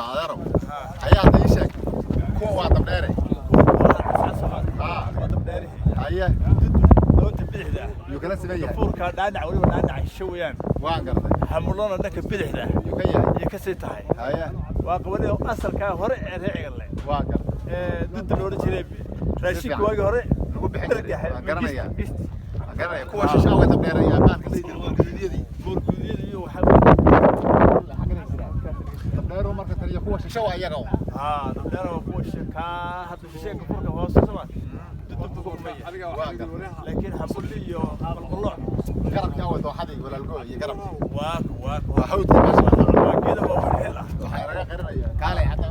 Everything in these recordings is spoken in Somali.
هذا هيا هذا يشك كوا واحد بداري هيا لو تبدحده يوكلا سبيا فوركا دادع وليبا دادع شويان وان قرطي حملونا دك بدحده يوكيا يكسي tahay هيا waa qabadii asalka hore ee reeciga وان قرطي dad loo jiray raashik waagi hore lagu bixin jiray garanaya gist garanaya kuwa shisha way dabdheeray amaanka leeyahay boorgudiyada iyo waxa dabdheero marka taliya kuwa shisha waa iyaga dabdheero kuwa shaka hadda shisheega furka hoos sama لكن حصل لي القلوع قرب يا ولد واحد يقول القوي يقرب واك وحوت ما شاء الله كذا بقول حلا قال حتى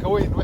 وين